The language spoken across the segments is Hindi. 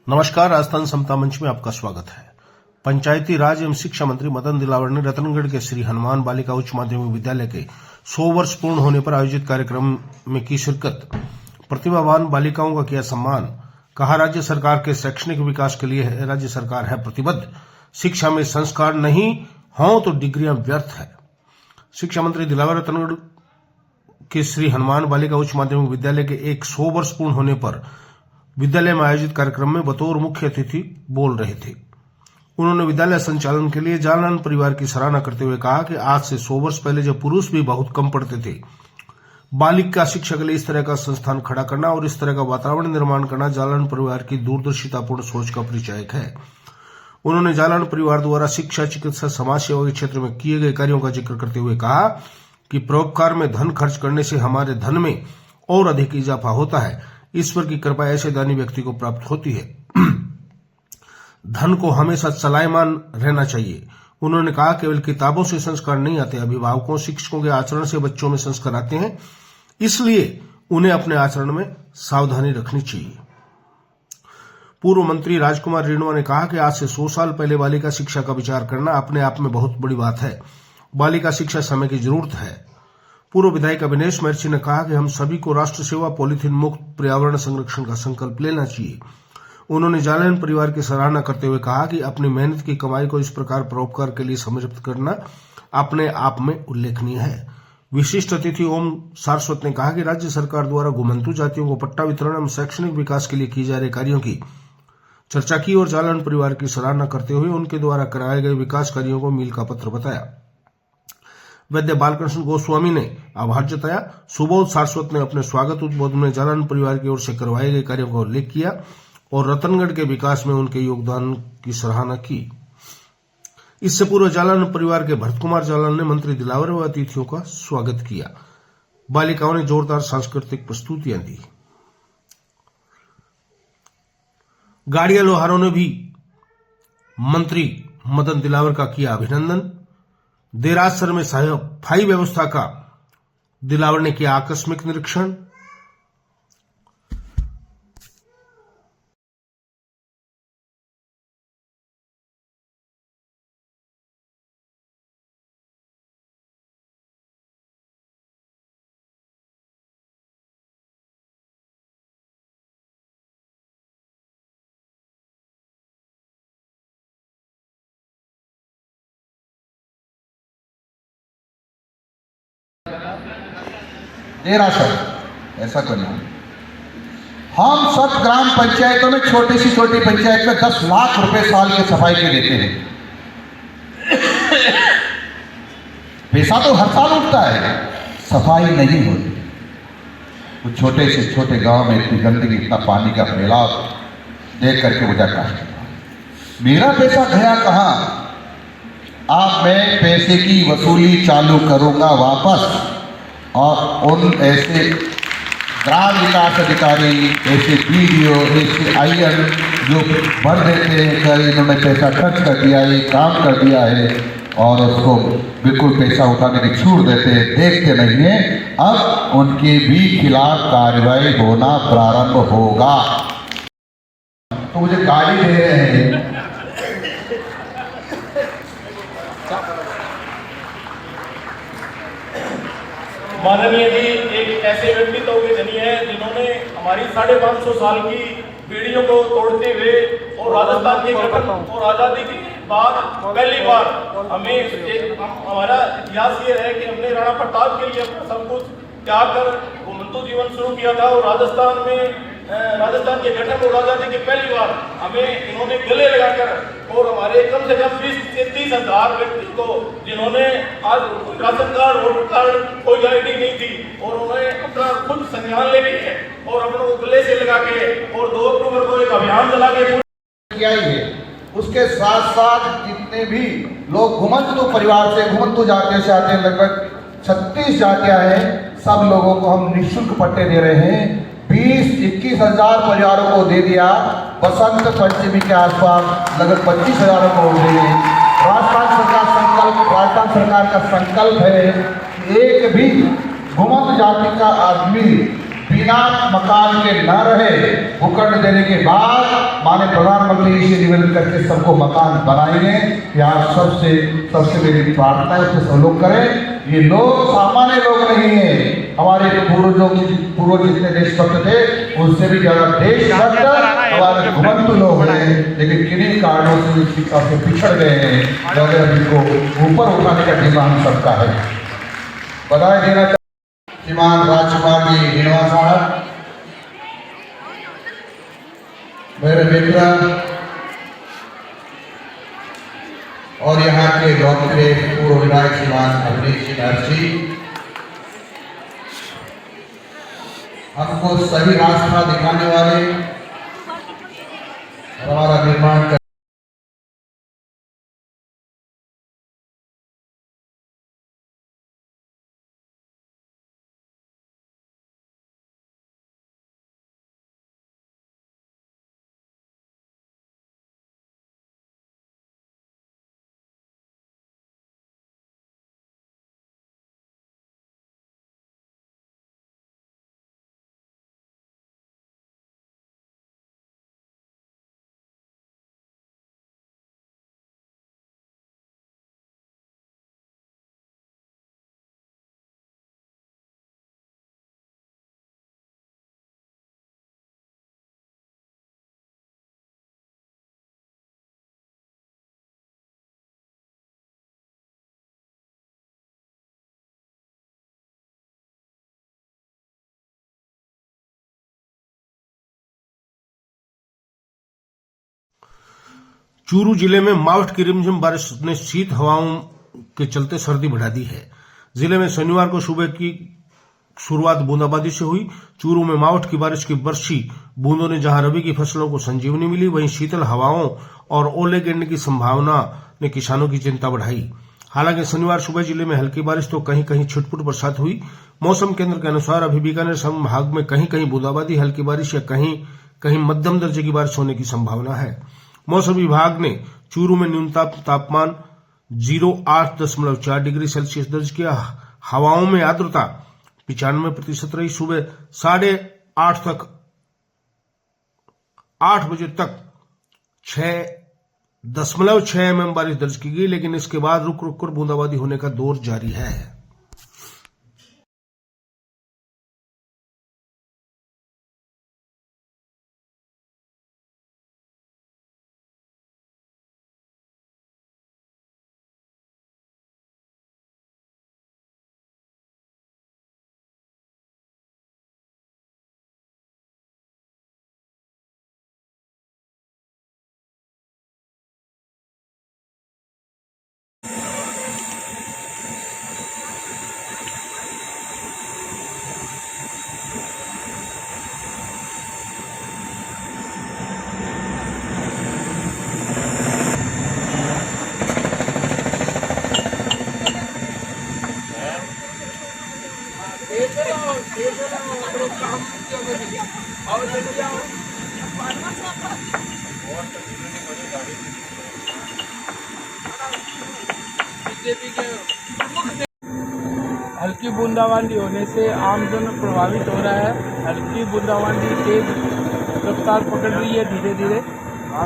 नमस्कार, राजस्थान समता मंच में आपका स्वागत है। पंचायती राज एवं शिक्षा मंत्री मदन दिलावर ने रतनगढ़ के श्री हनुमान बालिका उच्च माध्यमिक विद्यालय के 100 वर्ष पूर्ण होने पर आयोजित कार्यक्रम में की शिरकत। प्रतिभावान बालिकाओं का किया सम्मान। कहा, राज्य सरकार के शैक्षणिक विकास के लिए राज्य सरकार है प्रतिबद्ध। शिक्षा में संस्कार नहीं हों तो डिग्रियां व्यर्थ है। शिक्षा मंत्री दिलावर रतनगढ़ के श्री हनुमान बालिका उच्च माध्यमिक विद्यालय के 100 वर्ष पूर्ण होने पर विद्यालय में आयोजित कार्यक्रम में बतौर मुख्य अतिथि बोल रहे थे। उन्होंने विद्यालय संचालन के लिए जालान परिवार की सराहना करते हुए कहा कि आज से 100 वर्ष पहले जब पुरुष भी बहुत कम पढ़ते थे, बालिका शिक्षा के लिए इस तरह का संस्थान खड़ा करना और इस तरह का वातावरण निर्माण करना जालान परिवार की दूरदर्शितापूर्ण सोच का परिचायक है। उन्होंने जालान परिवार द्वारा शिक्षा, चिकित्सा, समाज सेवा के क्षेत्र में किए गए कार्यों का जिक्र करते हुए कहा कि परोपकार में धन खर्च करने से हमारे धन में और अधिक इजाफा होता है। ईश्वर की कृपा ऐसे दानी व्यक्ति को प्राप्त होती है। धन को हमेशा चलायमान रहना चाहिए। उन्होंने कहा, केवल किताबों से संस्कार नहीं आते, अभिभावकों, शिक्षकों के आचरण से बच्चों में संस्कार आते हैं, इसलिए उन्हें अपने आचरण में सावधानी रखनी चाहिए। पूर्व मंत्री राजकुमार रेणुआ ने कहा कि आज से 100 साल पहले बालिका शिक्षा का विचार करना अपने आप में बहुत बड़ी बात है। बालिका शिक्षा समय की जरूरत है। पूर्व विधायक अविनेश महर्षि ने कहा कि हम सभी को राष्ट्र सेवा, पॉलीथीन मुक्त, पर्यावरण संरक्षण का संकल्प लेना चाहिए। उन्होंने जालान परिवार की सराहना करते हुए कहा कि अपनी मेहनत की कमाई को इस प्रकार परोपकार के लिए समर्पित करना अपने आप में उल्लेखनीय है। विशिष्ट अतिथि ओम सारस्वत ने कहा कि राज्य सरकार द्वारा घुमंतु जातियों को पट्टा वितरण एवं शैक्षणिक विकास के लिए किए जा रहे कार्यों की चर्चा की और जालान परिवार की सराहना करते हुए उनके द्वारा कराए गए विकास कार्यों को मील का पत्थर बताया। वैद्य बालकृष्ण गोस्वामी ने आभार जताया। सुबोध सारस्वत ने अपने स्वागत उद्बोधन में जालान परिवार की ओर से करवाए गए कार्यों का उल्लेख किया और रतनगढ़ के विकास में उनके योगदान की सराहना की। इससे पूर्व जालान परिवार के भरत कुमार जालान ने मंत्री दिलावर व अतिथियों का स्वागत किया। बालिकाओं ने जोरदार सांस्कृतिक प्रस्तुतियां दी। गाड़िया लोहारों ने भी मंत्री मदन दिलावर का किया अभिनंदन। देरासर में सफाई व्यवस्था का दिलावर ने किया आकस्मिक निरीक्षण। देरासर ऐसा करना। हम सब ग्राम पंचायतों में छोटी सी छोटी पंचायत में 10 लाख रुपए साल के सफाई के देते हैं। पैसा तो हर साल उठता है, सफाई नहीं होती। तो छोटे से छोटे गांव में इतनी गंदगी, इतना पानी का फैलाव देख करके मुझे कष्ट। मेरा पैसा गया कहाँ? अब मैं पैसे की वसूली चालू करूंगा वापस और उन ऐसे ग्राम विकास अधिकारी, ऐसे बीडीओ, ऐसे आईएन जो भर देते हैं कि इन्होंने पैसा खर्च कर दिया है, काम कर दिया है और उसको बिल्कुल पैसा उठाने की छूट देते हैं, देखते नहीं है। अब उनके भी खिलाफ कार्रवाई होना प्रारंभ होगा। तो मुझे गाली दे रहे हैं। माननीय जी एक ऐसे व्यक्तित्व के धनी है जिन्होंने हमारी 550 साल की पीढ़ियों को तोड़ते हुए और राजस्थान के गठन और आजादी के बाद पहली बार हमें हमारा इतिहास ये है कि हमने राणा प्रताप के लिए अपना सब कुछ त्याग कर घुमंतु जीवन शुरू किया था और राजस्थान के गठन और आजादी के पहली बार हमें इन्होंने गले लगाकर और हमारे कम से कम 20 से 30 हजार व्यक्ति को जिन्होंने आज राशन कार्ड, वोटर कार्ड, कोई आईडी नहीं थी और उन्होंने अपना खुद संज्ञान ले लिया और अपने गले से लगा के और 2 अक्टूबर को एक अभियान चला के किया ही है। उसके साथ साथ जितने भी लोग घुमंतु परिवार से, घुमंतु जातियों से आते हैं, लगभग 36 जातियां हैं, सब लोगों को हम निःशुल्क पट्टे दे रहे हैं। 20-21 हजार परिवारों को दे दिया। बसंत पंचमी के आसपास लगभग 25 हजारों को देंगे। राजस्थान सरकार का संकल्प है कि एक भी घुमंतु जाति का आदमी बिना मकान के न रहे, भूखंड देने के बाद माननीय प्रधानमंत्री से निवेदन करके सबको मकान बनाएंगे। यहाँ सबसे मेरी प्रार्थना है, उससे सब लोग करें। ये लोग सामान्य लोग नहीं है, हमारे पूर्वज जितने देशभक्त थे उससे भी ज्यादा देशभक्त हमारे घुमंतु लोग हैं, लेकिन किन्हीं कारणों से इस शिक्षा से पिछड़ गए हैं। अगर इनको ऊपर उठाने का डिमांड सबका है। बधाई देना चाहिए श्रीमान राजकुमार जी हिणवा साहब, मेरे मित्र और यहाँ के लोकप्रिय पूर्व विधायक श्रीमान अभिनीत सिंह महर्षि, हमको सही रास्ता दिखाने वाले, हमारा निर्माण कर चूरू जिले में मावठ की रिमझिम बारिश ने शीत हवाओं के चलते सर्दी बढ़ा दी है। जिले में शनिवार को सुबह की शुरुआत बूंदाबांदी से हुई। चूरू में मावठ की बारिश की बरसी बूंदों ने जहां रबी की फसलों को संजीवनी मिली, वहीं शीतल हवाओं और ओले गिरने की संभावना ने किसानों की चिंता बढ़ाई। हालांकि शनिवार सुबह जिले में हल्की बारिश तो कहीं कहीं छिटपुट बरसात हुई। मौसम केंद्र के अनुसार अभी बीकानेर संभाग में कहीं कहीं बूंदाबांदी, हल्की बारिश या कहीं कहीं मध्यम दर्जे की बारिश होने की संभावना है। मौसम विभाग ने चूरू में न्यूनतम तापमान 08.4 डिग्री सेल्सियस दर्ज किया। हवाओं में आर्द्रता 95% रही। सुबह 8 बजे तक 6.6 mm बारिश दर्ज की गई, लेकिन इसके बाद रुक रुक कर बूंदाबांदी होने का दौर जारी है। हल्की बूंदाबांदी होने से आमजन प्रभावित हो रहा है। हल्की बूंदाबांदी तेज रफ्तार पकड़ रही है धीरे धीरे,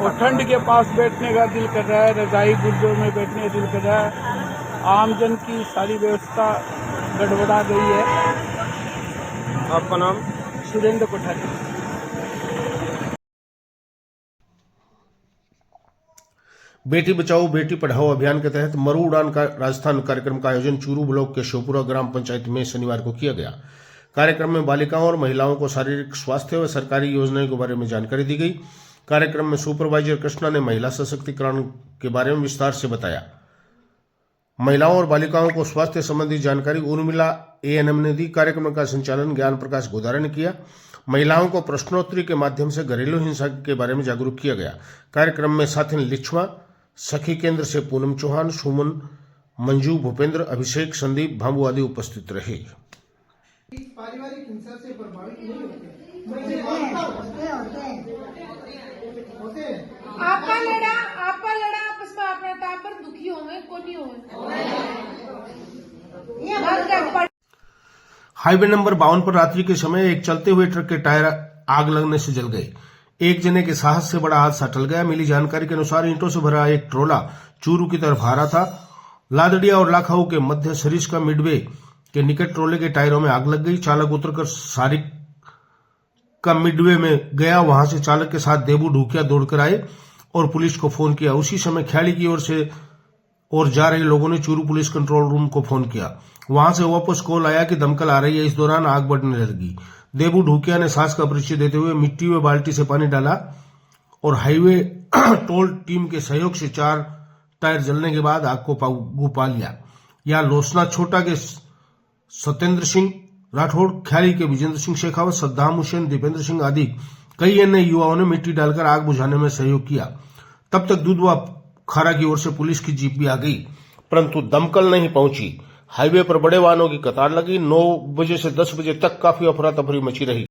और ठंड के पास बैठने का दिल कर रहा है, रजाई गुर्जों में बैठने का दिल कर रहा है। आमजन की सारी व्यवस्था गड़बड़ा गई है। आपका नाम? सुरेंद्र कोठारी। बेटी बचाओ बेटी पढ़ाओ अभियान के तहत मरु उड़ान का राजस्थान कार्यक्रम का आयोजन चूरू ब्लॉक के शिवपुरा ग्राम पंचायत में शनिवार को किया गया। कार्यक्रम में बालिकाओं और महिलाओं को शारीरिक स्वास्थ्य व सरकारी योजनाओं के बारे में जानकारी दी गई। कार्यक्रम में सुपरवाइजर कृष्णा ने महिला सशक्तिकरण के बारे में विस्तार से बताया। महिलाओं और बालिकाओं को स्वास्थ्य संबंधी जानकारी उर्मिला ANM ने दी। कार्यक्रम का संचालन ज्ञान प्रकाश गोदारा ने किया। महिलाओं को प्रश्नोत्तरी के माध्यम से घरेलू हिंसा के बारे में जागरूक किया गया। कार्यक्रम में साथिन लिच्छवा, सखी केंद्र से पूनम चौहान, सुमन, मंजू, भूपेंद्र, अभिषेक, संदीप, भांबू आदि उपस्थित रहे। पारिवारिक हिंसा से प्रभावित नहीं होते। आपका लड़ा आपस में अपने टापर दुखी होंगे को नहीं होंगे। हाईवे नंबर 52 पर रात्रि के समय एक चलते हुए ट्रक के टायर आग लगने से जल गए। एक जने के साहस से बड़ा हादसा टल गया। मिली जानकारी के अनुसार ईंटों से भरा एक ट्रोला चूरू की तरफ आ रहा था। लादड़िया और लाखाऊ के मध्य सरिस का मिडवे के निकट ट्रोले के टायरों में आग लग गई। चालक उतरकर सारिक का मिडवे में गया। वहां से चालक के साथ देबू ढूकिया दौड़कर आए और पुलिस को फोन किया। उसी समय ख्याली की ओर से जा रहे लोगों ने चूरू पुलिस कंट्रोल रूम को फोन किया। वहां से वापस कॉल आया कि दमकल आ रही है। इस दौरान आग बढ़ने लगी। देबू ढूकिया ने सांस का परिचय देते हुए मिट्टी व बाल्टी से पानी डाला और हाईवे टोल टीम के सहयोग से 4 टायर जलने के बाद आग को काबू पा लिया। यहां लोसना छोटा के सत्येंद्र सिंह राठौड़, ख्याली के विजेंद्र सिंह शेखावत, सद्दाम हुसैन, दीपेंद्र सिंह आदि कई अन्य युवाओं ने मिट्टी डालकर आग बुझाने में सहयोग किया। तब तक दूधवा खारा की ओर से पुलिस की जीप भी आ गई, परंतु दमकल नहीं पहुंची। हाईवे पर बड़े वाहनों की कतार लगी। 9 बजे से 10 बजे तक काफी अफरा तफरी मची रही।